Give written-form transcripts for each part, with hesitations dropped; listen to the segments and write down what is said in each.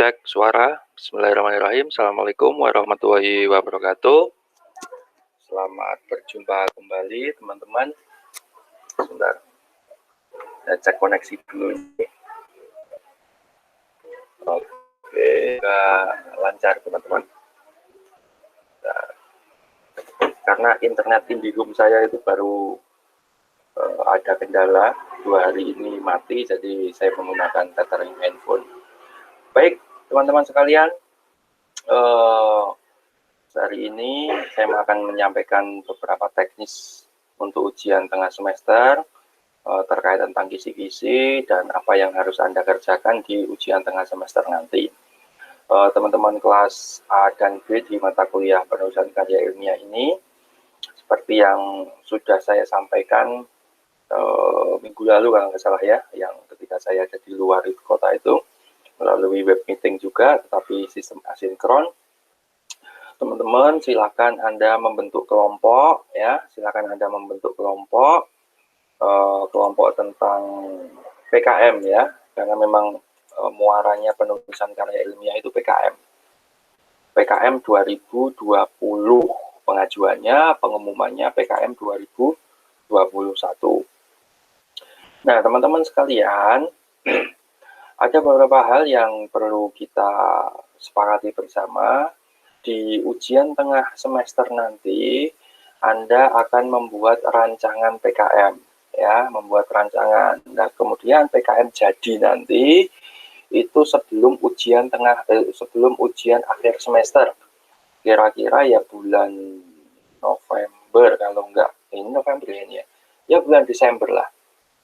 Cek suara. Bismillahirrahmanirrahim. Assalamualaikum warahmatullahi wabarakatuh. Selamat berjumpa kembali teman-teman. Sebentar. Saya cek koneksi dulu. Oke, lancar teman-teman. Nah, karena internet IndiHome saya itu baru ada kendala, 2 hari ini mati, jadi saya menggunakan tethering handphone. Baik, teman-teman sekalian, hari ini saya akan menyampaikan beberapa teknis untuk ujian tengah semester terkait tentang kisi-kisi dan apa yang harus Anda kerjakan di ujian tengah semester nanti. Teman-teman kelas A dan B di mata kuliah penulisan karya ilmiah ini, seperti yang sudah saya sampaikan minggu lalu kalau nggak salah ya, yang ketika saya ada di luar kota itu, melalui web meeting juga, tetapi sistem asinkron. Teman-teman, silakan Anda membentuk kelompok ya, silakan Anda membentuk kelompok tentang PKM ya, karena memang muaranya penulisan karya ilmiah itu PKM. PKM 2020 pengajuannya, pengumumannya PKM 2021. Nah, teman-teman sekalian, ada beberapa hal yang perlu kita sepakati bersama. Di ujian tengah semester nanti, Anda akan membuat rancangan PKM, ya, membuat rancangan. Nah, kemudian PKM jadi nanti itu sebelum ujian akhir semester, kira-kira ya bulan November kalau enggak, ini November ini ya bulan Desember lah,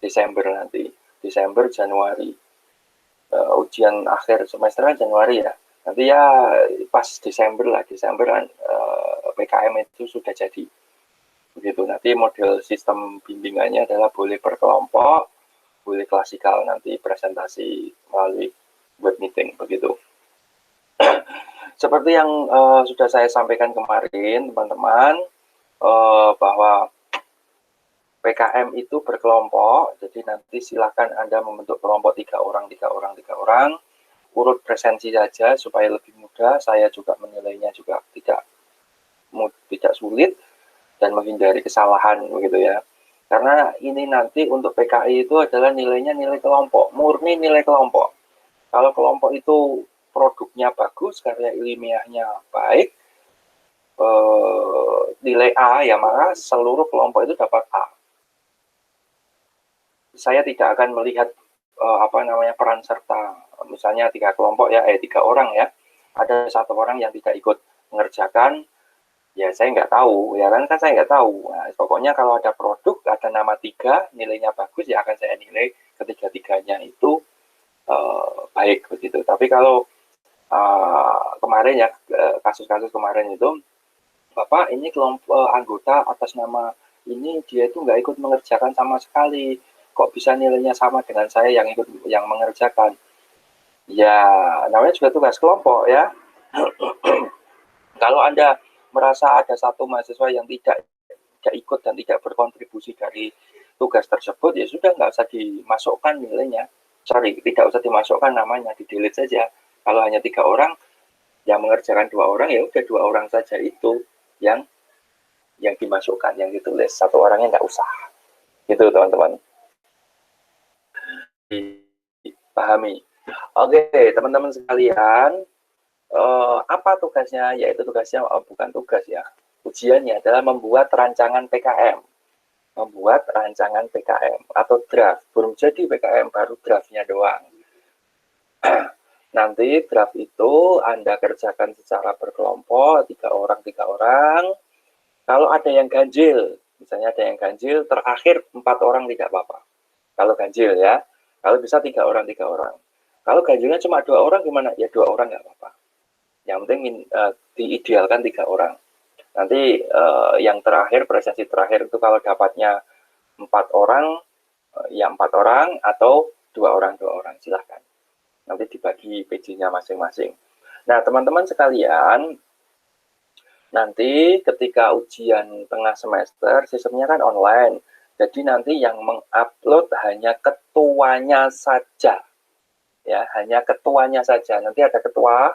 Desember nanti, Desember Januari. Ujian akhir semester kan Januari ya, nanti ya pas Desember PKM itu sudah jadi begitu. Nanti model sistem bimbingannya adalah boleh per kelompok, boleh klasikal, nanti presentasi melalui web meeting begitu. Seperti yang sudah saya sampaikan kemarin teman-teman, bahwa PKM itu berkelompok, jadi nanti silakan Anda membentuk kelompok 3 orang, urut presensi saja supaya lebih mudah. Saya juga menilainya juga tidak sulit dan menghindari kesalahan begitu ya. Karena ini nanti untuk PKI itu adalah nilainya nilai kelompok, murni nilai kelompok. Kalau kelompok itu produknya bagus, karya ilmiahnya baik, nilai A ya, maka seluruh kelompok itu dapat A. Saya tidak akan melihat peran serta, misalnya 3 kelompok ya, 3 orang ya, ada 1 orang yang tidak ikut mengerjakan, ya saya nggak tahu, ya kan saya nggak tahu. Nah, pokoknya kalau ada produk, ada nama 3, nilainya bagus, ya akan saya nilai ketiga-tiganya itu baik begitu. Tapi kalau kemarin ya, kasus-kasus kemarin itu, Bapak ini kelompok anggota atas nama ini, dia itu nggak ikut mengerjakan sama sekali, kok bisa nilainya sama dengan saya yang mengerjakan. Ya, namanya juga tugas kelompok ya. Kalau Anda merasa ada satu mahasiswa yang tidak ikut dan tidak berkontribusi dari tugas tersebut, ya sudah, nggak usah dimasukkan nilainya. Tidak usah dimasukkan namanya, di-delete saja. Kalau hanya 3 orang, yang mengerjakan 2 orang, ya udah 2 orang saja itu yang dimasukkan, yang ditulis. 1 orangnya nggak usah. Gitu teman-teman. Dipahami. Oke, teman-teman sekalian, apa tugasnya? Yaitu tugasnya bukan tugas ya. Ujiannya adalah membuat rancangan PKM. Membuat rancangan PKM atau draft. Belum jadi PKM, baru draftnya doang. Nanti draft itu Anda kerjakan secara berkelompok, 3 orang. Kalau ada yang ganjil, misalnya ada yang ganjil, terakhir 4 orang tidak apa-apa. Kalau ganjil ya, kalau bisa 3 orang. Kalau ganjilnya cuma 2 orang gimana? Ya 2 orang nggak apa-apa. Yang penting diidealkan 3 orang. Nanti yang terakhir, presensi terakhir itu kalau dapatnya 4 orang, ya 4 orang atau 2 orang, silahkan. Nanti dibagi PJ-nya masing-masing. Nah, teman-teman sekalian, nanti ketika ujian tengah semester, sistemnya kan online. Jadi nanti yang mengupload hanya ketuanya saja. ya, hanya ketuanya saja. Nanti ada ketua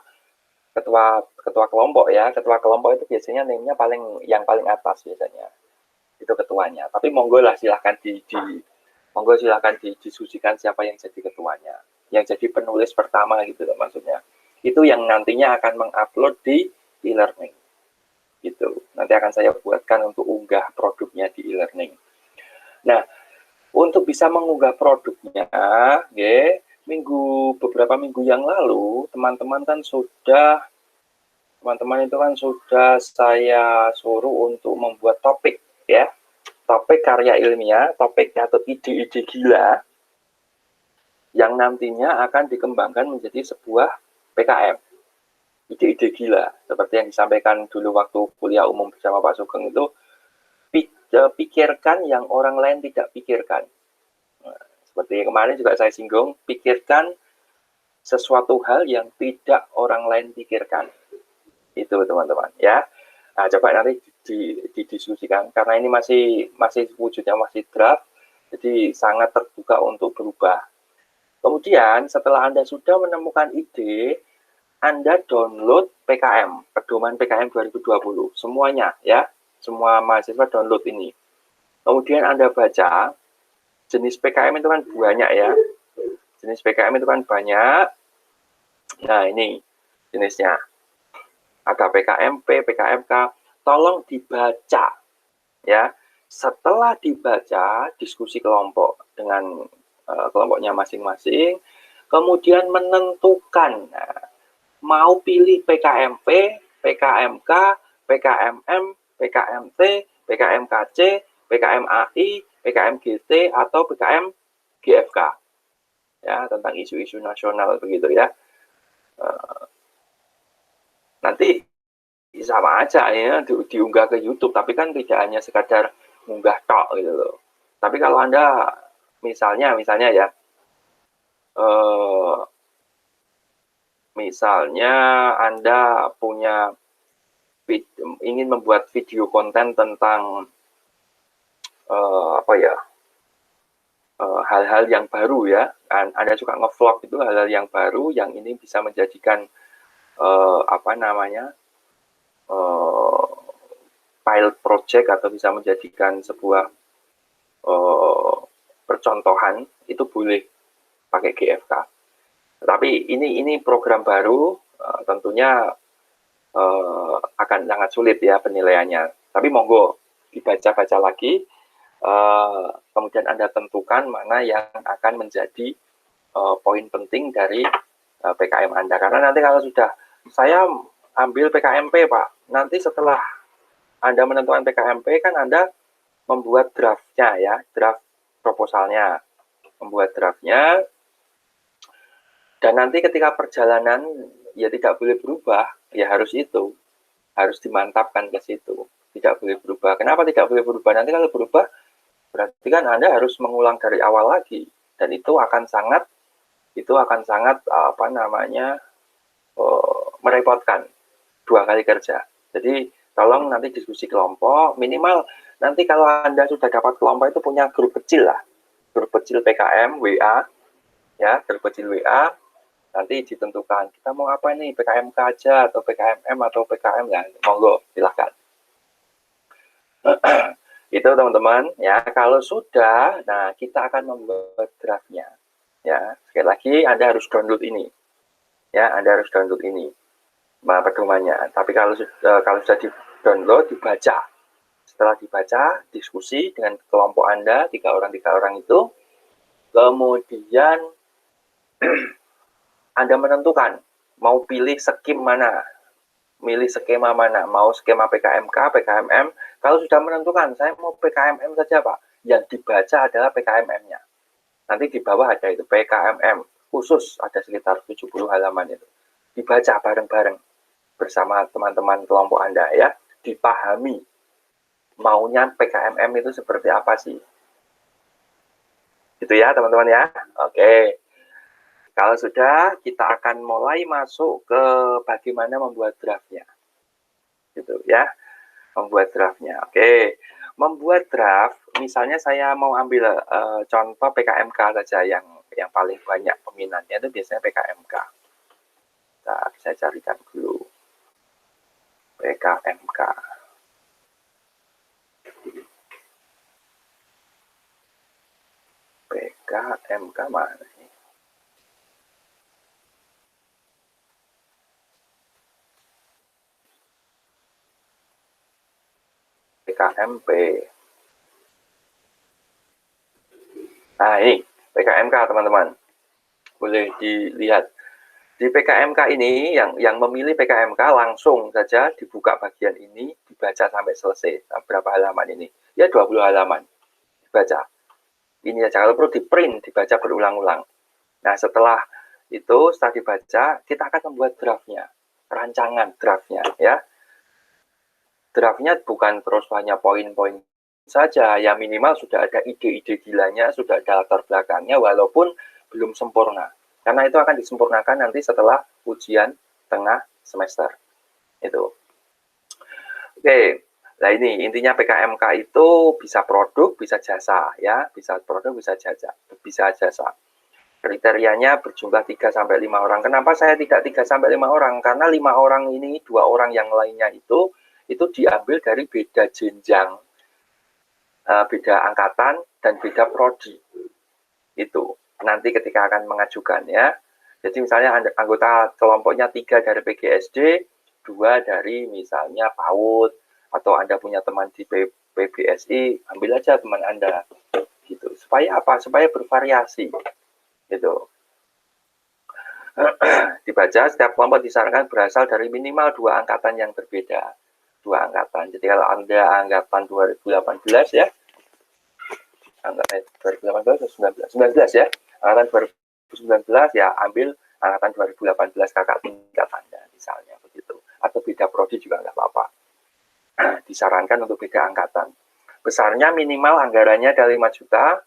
kelompok ya. Ketua kelompok itu biasanya name-nya yang paling atas biasanya. Itu ketuanya. Tapi monggo lah silahkan monggo silahkan didiskusikan siapa yang jadi ketuanya. Yang jadi penulis pertama gitu loh maksudnya. Itu yang nantinya akan mengupload di e-learning. Gitu. Nanti akan saya buatkan untuk unggah produknya di e-learning. Nah, untuk bisa mengunggah produknya, beberapa minggu yang lalu, teman-teman itu kan sudah saya suruh untuk membuat topik, ya, topik karya ilmiah, topik atau ide-ide gila, yang nantinya akan dikembangkan menjadi sebuah PKM. Ide-ide gila, seperti yang disampaikan dulu waktu kuliah umum bersama Pak Sugeng itu, pikirkan yang orang lain tidak pikirkan. Nah, seperti kemarin juga saya singgung, pikirkan sesuatu hal yang tidak orang lain pikirkan. Itu teman-teman ya. Nah, coba nanti didiskusikan karena ini masih wujudnya masih draft, jadi sangat terbuka untuk berubah. Kemudian setelah Anda sudah menemukan ide, Anda download PKM, pedoman PKM 2020, semuanya ya, semua mahasiswa download ini. Kemudian Anda baca, jenis PKM itu kan banyak ya, jenis PKM itu kan banyak. Nah ini jenisnya, ada PKMP, PKMK, tolong dibaca ya. Setelah dibaca, diskusi kelompok dengan kelompoknya masing-masing, kemudian menentukan. Nah, mau pilih PKMP, PKMK, PKMM, PKMT, PKMKC, PKMAI, PKMGT, atau PKM GFK. Ya, tentang isu-isu nasional begitu ya. Nanti sama aja ya diunggah ke YouTube, tapi kan tidak hanya sekadar munggah tok gitu loh. Tapi kalau Anda misalnya ya, misalnya Anda ingin membuat video konten tentang hal-hal yang baru ya, Anda suka nge-vlog itu hal-hal yang baru yang ini bisa menjadikan pilot project atau bisa menjadikan sebuah percontohan, itu boleh pakai GFK. Tapi ini program baru, tentunya akan sangat sulit ya penilaiannya. Tapi monggo dibaca-baca lagi, kemudian Anda tentukan mana yang akan menjadi poin penting dari PKM Anda. Karena nanti kalau sudah saya ambil PKMP Pak, nanti setelah Anda menentukan PKMP kan Anda membuat draftnya ya, draft proposalnya, membuat draftnya, dan nanti ketika perjalanan ya tidak boleh berubah, ya harus dimantapkan ke situ, tidak boleh berubah. Kenapa tidak boleh berubah? Nanti kalau berubah berarti kan Anda harus mengulang dari awal lagi, dan itu akan sangat merepotkan, 2 kali kerja. Jadi tolong nanti diskusi kelompok, minimal nanti kalau Anda sudah dapat kelompok itu punya grup kecil lah, grup kecil PKM, WA, ya, grup kecil WA, nanti ditentukan kita mau apa nih, PKMK aja atau PKMM atau PKM, ya monggo silahkan. Itu teman-teman ya. Kalau sudah, nah kita akan membuat draftnya ya. Sekali lagi Anda harus download ini ya, Anda harus download ini pedomannya. Tapi kalau sudah di download, dibaca. Setelah dibaca, diskusi dengan kelompok Anda 3 orang itu, kemudian Anda menentukan mau pilih skim mana, milih skema mana, mau skema PKMK, PKMM. Kalau sudah menentukan, saya mau PKMM saja Pak, yang dibaca adalah PKMM-nya. Nanti di bawah ada itu, PKMM, khusus ada sekitar 70 halaman itu. Dibaca bareng-bareng bersama teman-teman kelompok Anda ya, dipahami maunya PKMM itu seperti apa sih. Gitu ya teman-teman ya. Oke. Kalau sudah, kita akan mulai masuk ke bagaimana membuat draftnya. Gitu ya. Membuat draftnya. Oke. Membuat draft, misalnya saya mau ambil contoh PKMK saja yang paling banyak peminatnya itu biasanya PKMK. Nah, saya carikan dulu PKMK. PKMK mana ini? PKMP. Nah, ini PKMK teman-teman. Boleh dilihat. Di PKMK ini, yang memilih PKMK langsung saja dibuka bagian ini, dibaca sampai selesai. Nah, berapa halaman ini? Ya 20 halaman. Dibaca. Ini aja, kalau perlu di print, dibaca berulang-ulang. Nah, setelah dibaca, kita akan membuat draftnya. Rancangan draftnya, ya. Draftnya bukan terus hanya poin-poin saja, ya minimal sudah ada ide-ide gilanya, sudah ada latar belakangnya, walaupun belum sempurna. Karena itu akan disempurnakan nanti setelah ujian tengah semester. Itu. Oke, nah ini intinya PKMK itu bisa produk, bisa jasa, ya, bisa produk, bisa jasa. Kriterianya berjumlah 3-5 orang. Kenapa saya tidak 3-5 orang? Karena 5 orang ini, 2 orang yang lainnya itu diambil dari beda jenjang, beda angkatan, dan beda prodi. Itu nanti ketika akan mengajukan, ya. Jadi misalnya anggota kelompoknya 3 dari PGSD, 2 dari misalnya PAUD, atau Anda punya teman di PBSI, ambil aja teman Anda. Gitu. Supaya apa? Supaya bervariasi. Gitu. Dibaca, setiap kelompok disarankan berasal dari minimal 2 angkatan yang berbeda. 2 angkatan. Jadi kalau Anda angkatan 2018 ya, angkatan 2018 atau 19 ya, angkatan 2019 ya ambil angkatan 2018 kakak tingkat Anda misalnya begitu, atau beda prodi juga nggak apa-apa. Disarankan untuk beda angkatan. Besarnya minimal anggarannya dari 5 juta,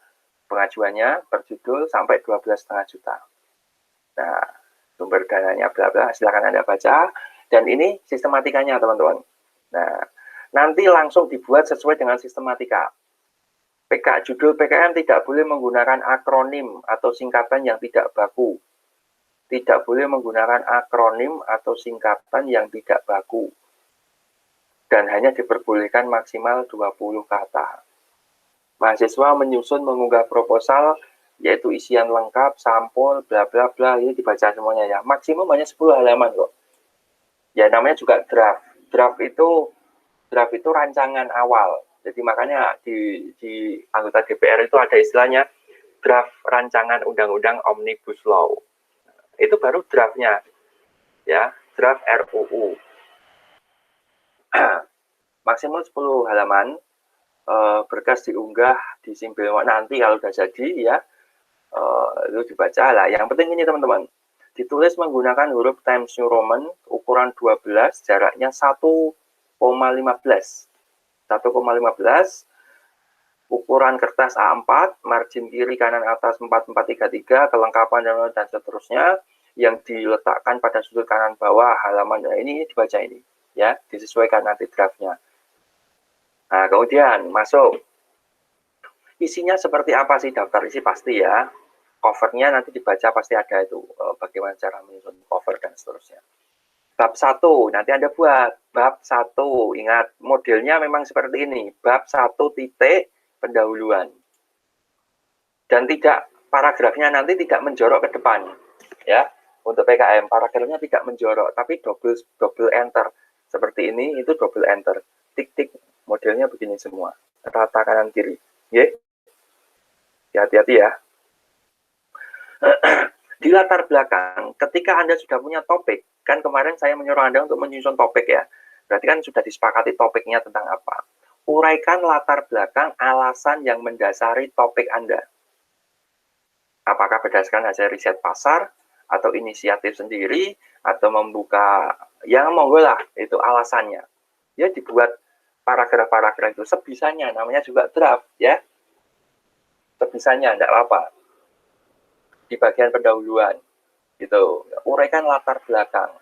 pengajuannya per judul sampai 12,5 juta. Nah, sumber dananya bla bla, silakan Anda baca, dan ini sistematikanya teman-teman. Nah, nanti langsung dibuat sesuai dengan sistematika. Judul PKM tidak boleh menggunakan akronim atau singkatan yang tidak baku. Tidak boleh menggunakan akronim atau singkatan yang tidak baku. Dan hanya diperbolehkan maksimal 20 kata. Mahasiswa menyusun mengunggah proposal, yaitu isian lengkap, sampul, bla bla bla, ini dibaca semuanya ya. Maksimum hanya 10 halaman kok. Ya namanya juga draft. Draft itu rancangan awal. Jadi makanya di anggota DPR itu ada istilahnya draft rancangan undang-undang Omnibus Law. Itu baru draftnya, ya, draft RUU. Maksimal 10 halaman, berkas diunggah di Simpel nanti kalau udah jadi ya, itu dibaca lah. Yang penting ini teman-teman, ditulis menggunakan huruf Times New Roman ukuran 12, jaraknya 1,15. 1,15, ukuran kertas A4, margin kiri kanan atas 4433, kelengkapan dan seterusnya, yang diletakkan pada sudut kanan bawah halaman. Nah, ini dibaca ini, ya, disesuaikan nanti draftnya. Nah, kemudian masuk. Isinya seperti apa sih daftar isi pasti ya. Covernya nanti dibaca pasti ada itu, bagaimana cara menyusun cover dan seterusnya. Bab 1, nanti Anda buat. Bab 1, ingat modelnya memang seperti ini. Bab 1 titik pendahuluan. Dan tidak, paragrafnya nanti tidak menjorok ke depan. Ya, untuk PKM, paragrafnya tidak menjorok, tapi double enter. Seperti ini, itu double enter. Tik-tik, modelnya begini semua. Rata kanan kiri. Ya, hati-hati ya. Di latar belakang, ketika Anda sudah punya topik, kan kemarin saya menyuruh Anda untuk menyusun topik ya. Berarti kan sudah disepakati topiknya tentang apa. Uraikan latar belakang alasan yang mendasari topik Anda. Apakah berdasarkan hasil riset pasar, atau inisiatif sendiri, atau membuka, yang monggo lah, itu alasannya. Ya dibuat paragraf-paragraf itu sebisanya, namanya juga draft ya. Sebisanya, tidak apa-apa. Di bagian pendahuluan gitu, uraikan latar belakang,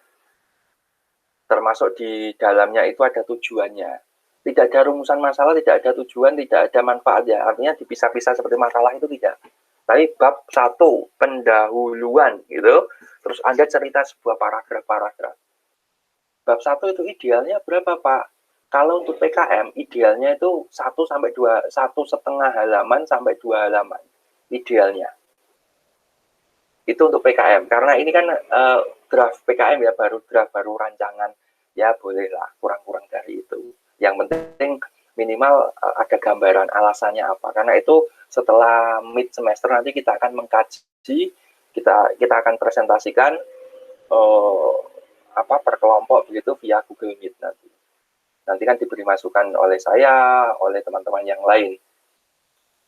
termasuk di dalamnya itu ada tujuannya. Tidak ada rumusan masalah, tidak ada tujuan, tidak ada manfaat ya, artinya dipisah-pisah seperti masalah itu tidak. Tapi bab 1 pendahuluan gitu, terus Anda cerita sebuah paragraf. Bab 1 itu idealnya berapa, Pak? Kalau untuk PKM idealnya itu 1 sampai 2, 1,5 halaman sampai 2 halaman idealnya. Itu untuk PKM, karena ini kan draft PKM ya, draft baru rancangan, ya bolehlah kurang-kurang dari itu. Yang penting minimal ada gambaran alasannya apa, karena itu setelah mid semester nanti kita akan mengkaji, kita akan presentasikan per kelompok begitu via Google Meet nanti. Nanti kan diberi masukan oleh saya, oleh teman-teman yang lain.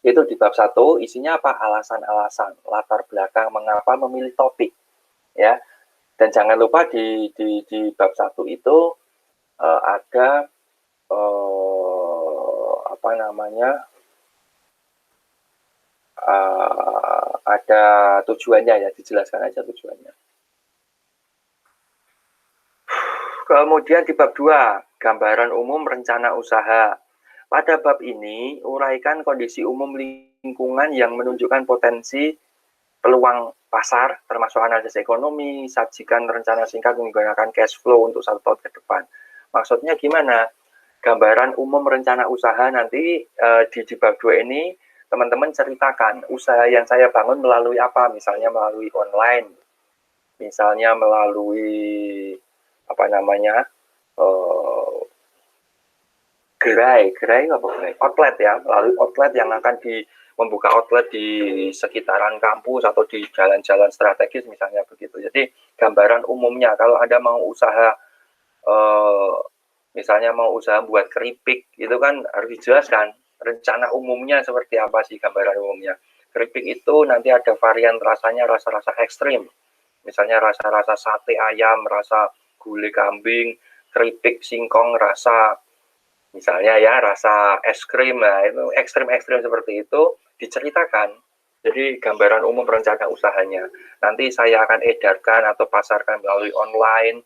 Itu di bab 1 isinya apa? Alasan-alasan, latar belakang mengapa memilih topik, ya. Dan jangan lupa di bab 1 itu ada ada tujuannya ya, dijelaskan aja tujuannya. Kemudian di bab 2, gambaran umum rencana usaha. Pada bab ini, uraikan kondisi umum lingkungan yang menunjukkan potensi peluang pasar, termasuk analisis ekonomi, sajikan rencana singkat menggunakan cash flow untuk 1 tahun ke depan. Maksudnya gimana? Gambaran umum rencana usaha nanti di bab 2 ini, teman-teman ceritakan usaha yang saya bangun melalui apa, misalnya melalui online, misalnya melalui outlet ya, melalui outlet yang akan membuka outlet di sekitaran kampus atau di jalan-jalan strategis misalnya begitu. Jadi gambaran umumnya kalau Anda mau usaha misalnya mau usaha buat keripik, itu kan harus dijelaskan rencana umumnya seperti apa sih gambaran umumnya. Keripik itu nanti ada varian rasanya, rasa-rasa ekstrim. Misalnya rasa-rasa sate ayam, rasa gulai kambing, keripik singkong rasa misalnya ya rasa es krim, nah itu ekstrim-ekstrim seperti itu diceritakan. Jadi gambaran umum rencana usahanya. Nanti saya akan edarkan atau pasarkan melalui online,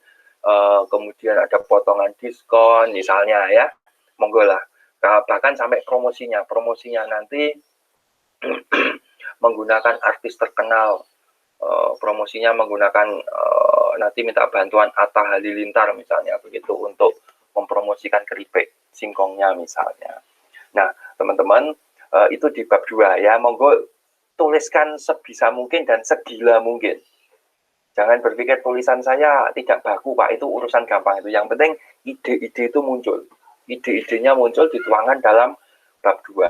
kemudian ada potongan diskon misalnya ya, monggo lah. Bahkan sampai promosinya nanti menggunakan artis terkenal, promosinya menggunakan nanti minta bantuan Atta Halilintar misalnya begitu untuk mempromosikan keripik singkongnya misalnya. Nah, teman-teman, itu di bab 2 ya. Monggo tuliskan sebisa mungkin dan segila mungkin. Jangan berpikir tulisan saya tidak baku, Pak, itu urusan gampang itu. Yang penting ide-ide itu muncul. Ide-idenya muncul dituangkan dalam bab 2.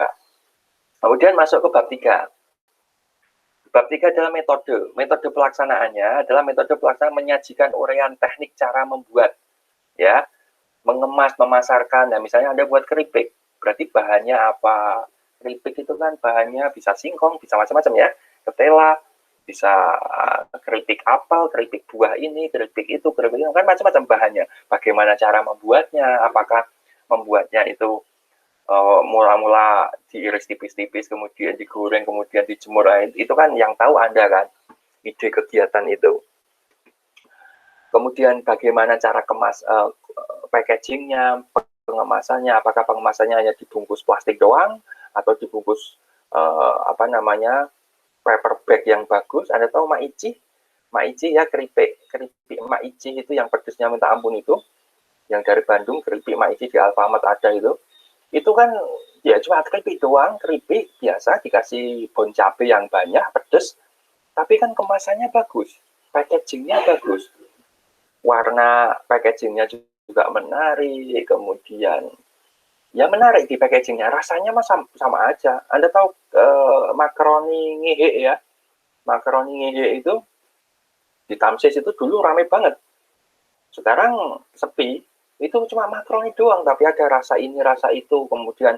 Kemudian masuk ke bab 3. Bab 3 adalah metode. Metode pelaksanaannya adalah metode pelaksanaan menyajikan uraian teknik cara membuat, ya, mengemas, memasarkan. Nah, misalnya Anda buat keripik, berarti bahannya apa? Keripik itu kan bahannya bisa singkong, bisa macam-macam ya, ketela, bisa keripik apel, keripik buah ini, keripik itu, kan macam-macam bahannya. Bagaimana cara membuatnya? Apakah membuatnya itu mula-mula diiris tipis-tipis, kemudian digoreng, kemudian dijemur, itu kan yang tahu Anda kan, ide kegiatan itu. Kemudian bagaimana cara kemas, packagingnya, pengemasannya, apakah pengemasannya hanya dibungkus plastik doang, atau dibungkus paper bag yang bagus. Anda tahu Maici? Maici ya, keripik Maici itu yang pedesnya minta ampun itu, yang dari Bandung, keripik Maici di Alfamart ada itu kan ya cuma keripik doang, keripik biasa dikasih bon cabe yang banyak, pedes, tapi kan kemasannya bagus, packagingnya bagus, warna packagingnya juga menarik, kemudian ya menarik di packagingnya, rasanya mah sama aja. Anda tahu makaroni ngehe ya, makaroni ngehe itu di Tamsis itu dulu rame banget, sekarang sepi. Itu cuma makaroni doang, tapi ada rasa ini, rasa itu, kemudian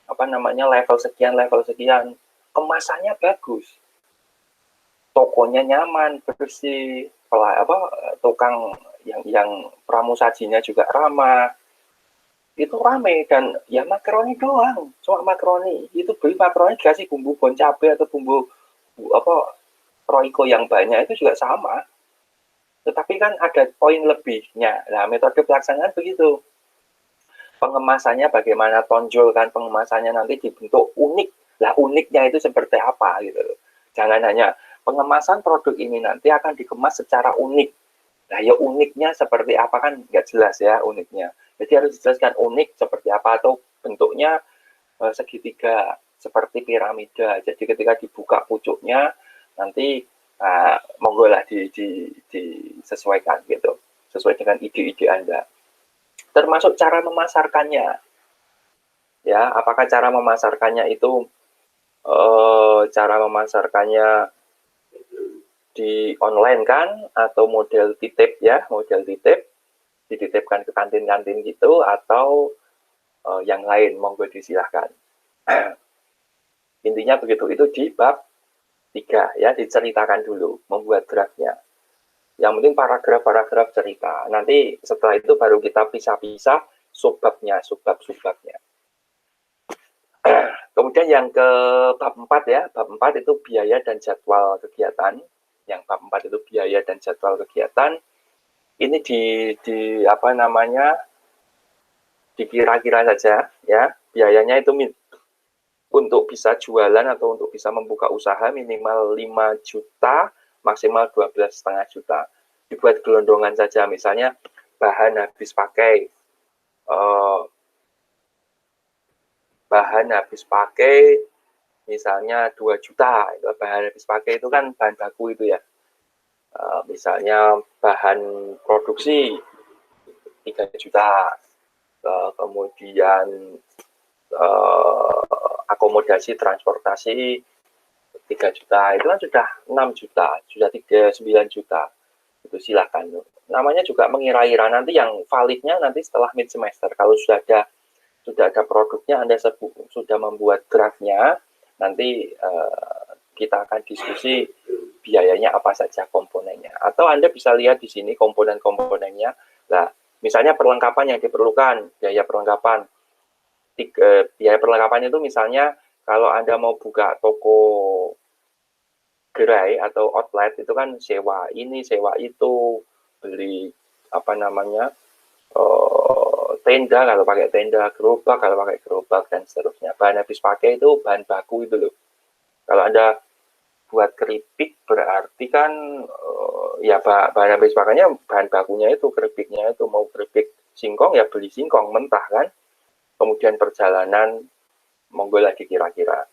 level sekian, kemasannya bagus, tokonya nyaman, bersih, tukang yang pramusajinya juga ramah, itu rame. Dan ya makaroni doang, cuma makaroni, itu beli makaroni dikasih bumbu bon cabe atau bumbu Royco yang banyak itu juga sama, tetapi kan ada poin lebihnya. Nah, metode pelaksanaan begitu. Pengemasannya bagaimana, tonjolkan pengemasannya nanti dibentuk unik. Lah uniknya itu seperti apa gitu loh. Jangan hanya pengemasan produk ini nanti akan dikemas secara unik. Nah ya uniknya seperti apa kan nggak jelas ya uniknya. Jadi harus dijelaskan unik seperti apa atau bentuknya segitiga seperti piramida. Jadi ketika dibuka pucuknya nanti monggo lah disesuaikan gitu, sesuai dengan ide-ide Anda. Termasuk cara memasarkannya. Ya, apakah cara memasarkannya itu cara memasarkannya di online kan atau model titip ya, model titip dititipkan ke kantin-kantin gitu atau yang lain, monggo disilahkan. Intinya begitu, itu di bab 3 ya, diceritakan dulu, membuat draftnya. Yang penting paragraf-paragraf cerita. Nanti setelah itu baru kita pisah-pisah subbabnya, subbab-subbabnya. Kemudian yang ke bab 4 ya, bab 4 itu biaya dan jadwal kegiatan. Yang bab 4 itu biaya dan jadwal kegiatan. Ini di apa namanya? Dikira-kira saja ya. Biayanya itu untuk bisa jualan atau untuk bisa membuka usaha minimal 5 juta, maksimal 12,5 juta. Dibuat gelondongan saja, misalnya bahan habis pakai, misalnya 2 juta, itu bahan habis pakai itu kan bahan baku itu ya. Misalnya bahan produksi 3 juta, kemudian akomodasi transportasi 3 juta, itu kan sudah 6 juta, sudah 9 juta. Itu silakan. Namanya juga mengira-ira, nanti yang validnya nanti setelah mid semester. Kalau sudah ada produknya, Anda sudah membuat draftnya, nanti kita akan diskusi biayanya apa saja komponennya. Atau Anda bisa lihat di sini komponen-komponennya. Nah, misalnya perlengkapan yang diperlukan, biaya perlengkapan. Biaya perlengkapannya itu misalnya kalau Anda mau buka toko gerai atau outlet itu kan sewa ini, sewa itu, beli apa namanya, tenda kalau pakai tenda, gerobak kalau pakai gerobak, dan seterusnya. Bahan habis pakai itu bahan baku itu loh. Kalau Anda buat keripik berarti kan ya bahan habis pakainya bahan bakunya itu, keripiknya itu. Mau keripik singkong ya beli singkong mentah kan. Kemudian perjalanan, monggo lagi kira-kira.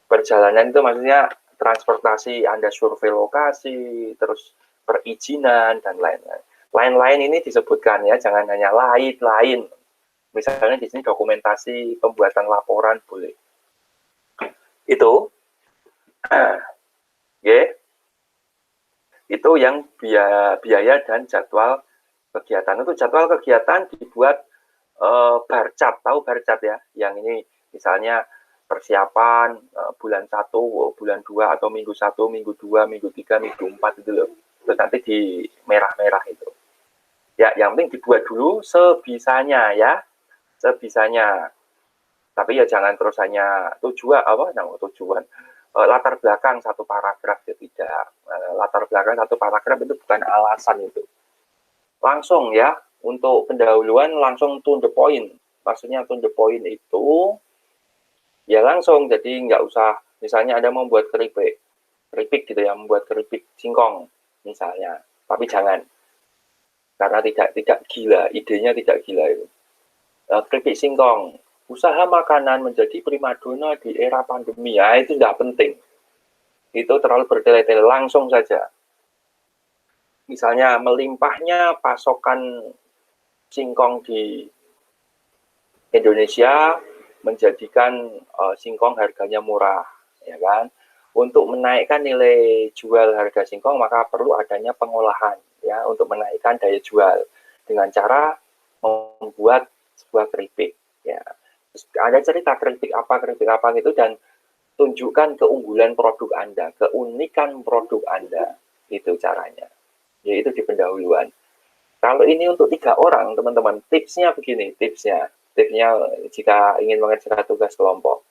Perjalanan itu maksudnya transportasi, Anda survei lokasi, terus perizinan, dan lain-lain. Lain-lain ini disebutkan ya, jangan hanya lain-lain. Misalnya di sini dokumentasi pembuatan laporan boleh. Itu, ya, itu yang biaya dan jadwal kegiatan. Itu jadwal kegiatan dibuat barcat, tahu barcat ya? Yang ini misalnya persiapan bulan 1, bulan 2, atau minggu 1, minggu 2, minggu 3, minggu 4 itu loh. Terus nanti di merah-merah itu. Ya, yang penting dibuat dulu sebisanya ya. Sebisanya. Tapi ya jangan terus hanya tujuan latar belakang satu paragraf ya tidak. Latar belakang satu paragraf itu bukan alasan itu. Langsung ya, untuk pendahuluan langsung to the point. Maksudnya to the point itu ya langsung, jadi nggak usah misalnya Anda membuat keripik gitu ya, membuat keripik singkong misalnya, tapi jangan, karena tidak gila, idenya tidak gila itu. Keripik singkong, usaha makanan menjadi primadona di era pandemi, ya itu nggak penting, itu terlalu bertele-tele, langsung saja. Misalnya melimpahnya pasokan singkong di Indonesia menjadikan singkong harganya murah, ya kan? Untuk menaikkan nilai jual harga singkong maka perlu adanya pengolahan, ya, untuk menaikkan daya jual dengan cara membuat sebuah keripik, ya. Terus ada cerita keripik apa gitu, dan tunjukkan keunggulan produk Anda, keunikan produk Anda, itu caranya. Yaitu di pendahuluan. Kalau ini untuk 3 orang, teman-teman, tipsnya begini, tipsnya jika ingin mengerjakan tugas kelompok.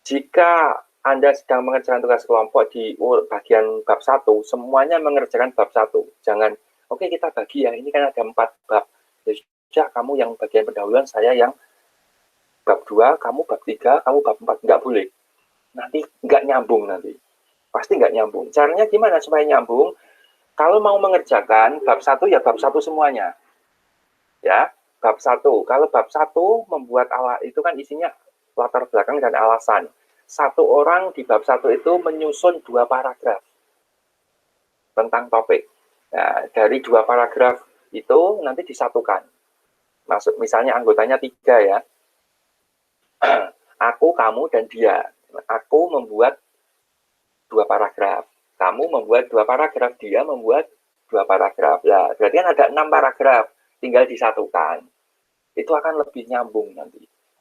Jika Anda sedang mengerjakan tugas kelompok di bagian bab 1, semuanya mengerjakan bab 1. Jangan, oke kita bagi ya, ini kan ada 4 bab. Ya sudah, kamu yang bagian pendahuluan, saya yang bab 2, kamu bab 3, kamu bab 4. Nggak boleh. Nanti nggak nyambung nanti. Pasti nggak nyambung. Caranya gimana supaya nyambung? Kalau mau mengerjakan bab 1 ya bab 1 semuanya. Ya, bab 1. Kalau bab 1 membuat itu kan isinya latar belakang dan alasan. Satu orang di bab 1 itu menyusun 2 paragraf tentang topik. Nah, dari 2 paragraf itu nanti disatukan. Maksud misalnya anggotanya 3 ya. Aku, kamu, dan dia. Aku membuat 2 paragraf. Kamu membuat 2 paragraf, dia membuat 2 paragraf. Lah, berarti kan ada 6 paragraf, tinggal disatukan. Itu akan lebih nyambung nanti.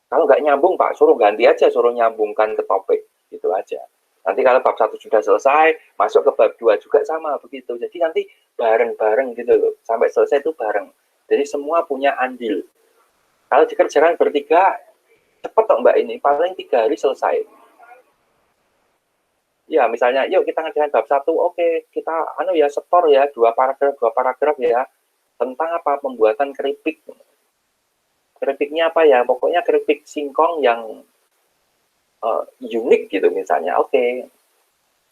Kalau nggak nyambung, Pak, suruh ganti aja, suruh nyambungkan ke topik. Gitu aja. Nanti kalau bab 1 sudah selesai, masuk ke bab 2 juga sama begitu. Jadi nanti bareng-bareng gitu loh. Sampai selesai itu bareng. Jadi semua punya andil. Kalau dikerjakan bertiga, cepet kok Mbak ini, paling 3 hari selesai. Ya, misalnya, yuk kita ngerjain bab 1, oke, kita setor ya, 2 paragraf ya, tentang apa, pembuatan keripik. Keripiknya apa ya, pokoknya keripik singkong yang unik gitu misalnya, oke.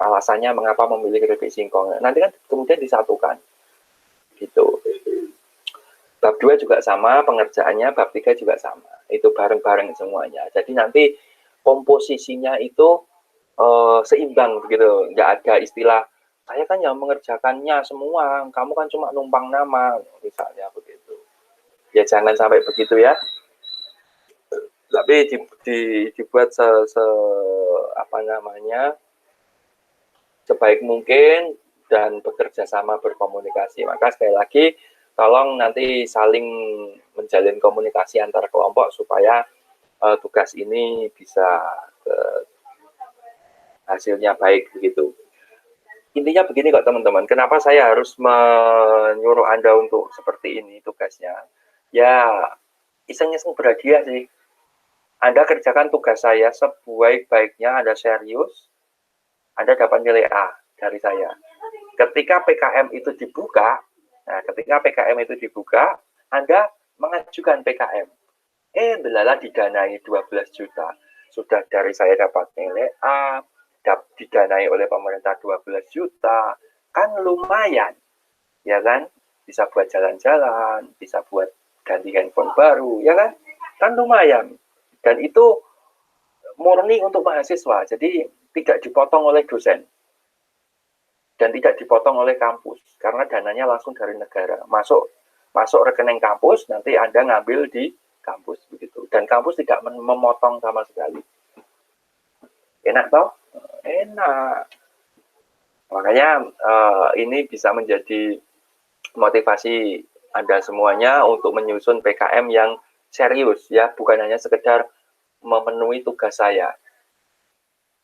Alasannya mengapa memilih keripik singkong. Nanti kan kemudian disatukan. Gitu. Bab 2 juga sama, pengerjaannya, bab 3 juga sama. Itu bareng-bareng semuanya. Jadi nanti komposisinya itu seimbang begitu, nggak ada istilah saya kan yang mengerjakannya semua, kamu kan cuma numpang nama, misalnya begitu. Ya jangan sampai begitu ya. Tapi dibuat sebaik mungkin dan bekerja sama berkomunikasi. Maka sekali lagi tolong nanti saling menjalin komunikasi antar kelompok supaya tugas ini bisa hasilnya baik begitu. Intinya begini kok teman-teman, kenapa saya harus menyuruh Anda untuk seperti ini tugasnya? Ya, iseng-iseng berhadiah sih. Anda kerjakan tugas saya sebaik-baiknya, Anda serius, Anda dapat nilai A dari saya. Ketika PKM itu dibuka, Anda mengajukan PKM. Belala didanai 12 juta. Sudah dari saya dapat nilai A, didanai oleh pemerintah 12 juta, kan lumayan, ya kan? Bisa buat jalan-jalan, bisa buat ganti handphone baru, ya kan? Kan lumayan. Dan itu murni untuk mahasiswa, jadi tidak dipotong oleh dosen dan tidak dipotong oleh kampus karena dananya langsung dari negara masuk rekening kampus, nanti Anda ngambil di kampus begitu, dan kampus tidak memotong sama sekali. Enak toh? Enak. Makanya ini bisa menjadi motivasi Anda semuanya untuk menyusun PKM yang serius ya, bukan hanya sekedar memenuhi tugas saya.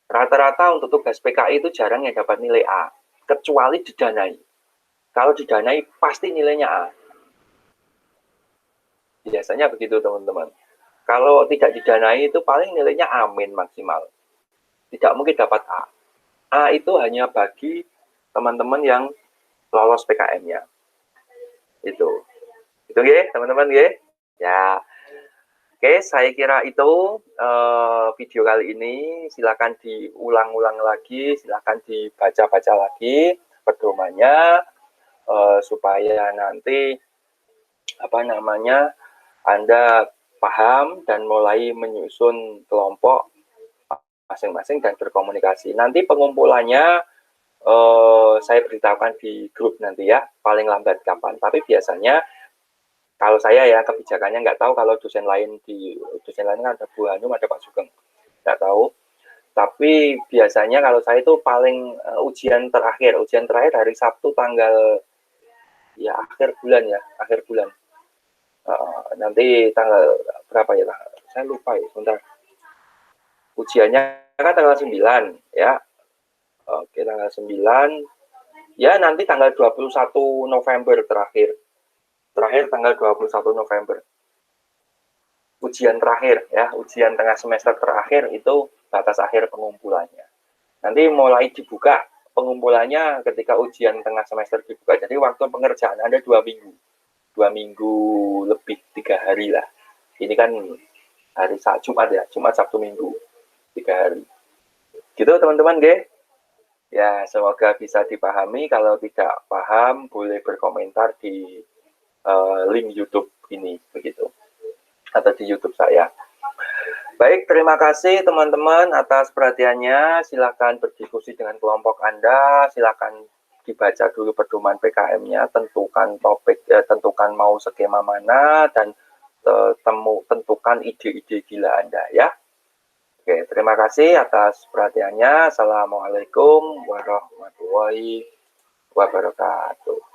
Rata-rata untuk tugas PKI itu jarang yang dapat nilai A, kecuali didanai. Kalau didanai pasti nilainya A. Biasanya begitu teman-teman. Kalau tidak didanai itu paling nilainya amin maksimal. Tidak mungkin dapat A. A itu hanya bagi teman-teman yang lolos PKM-nya. Itu ya teman-teman ya. Ya. Oke, saya kira itu video kali ini. Silakan diulang-ulang lagi, silakan dibaca-baca lagi pedomannya supaya nanti Anda paham dan mulai menyusun kelompok masing-masing dan berkomunikasi. Nanti pengumpulannya saya beritahukan di grup nanti ya, paling lambat kapan. Tapi biasanya kalau saya ya kebijakannya nggak tahu kalau dosen lain kan ada Bu Hanum, ada Pak Sugeng, nggak tahu. Tapi biasanya kalau saya itu paling ujian terakhir hari Sabtu tanggal ya akhir bulan. Nanti tanggal berapa ya? Saya lupa ya, sebentar. Ujiannya kan tanggal 9 ya. Oke, tanggal 9. Ya, nanti tanggal 21 November terakhir tanggal 21 November. Ujian terakhir ya, ujian tengah semester terakhir itu batas akhir pengumpulannya. Nanti mulai dibuka pengumpulannya ketika ujian tengah semester dibuka. Jadi waktu pengerjaan Anda 2 minggu. 2 minggu lebih 3 hari lah. Ini kan hari Jumat ya, Jumat, Sabtu, Minggu, 3 hari. Gitu teman-teman, nggih. Ya, semoga bisa dipahami. Kalau tidak paham, boleh berkomentar di link YouTube ini, begitu, atau di YouTube saya. Baik, terima kasih teman-teman atas perhatiannya. Silakan berdiskusi dengan kelompok Anda. Silakan dibaca dulu pedoman PKM-nya, tentukan topik, tentukan mau skema mana, dan tentukan ide-ide gila Anda ya. Oke, terima kasih atas perhatiannya. Assalamualaikum warahmatullahi wabarakatuh.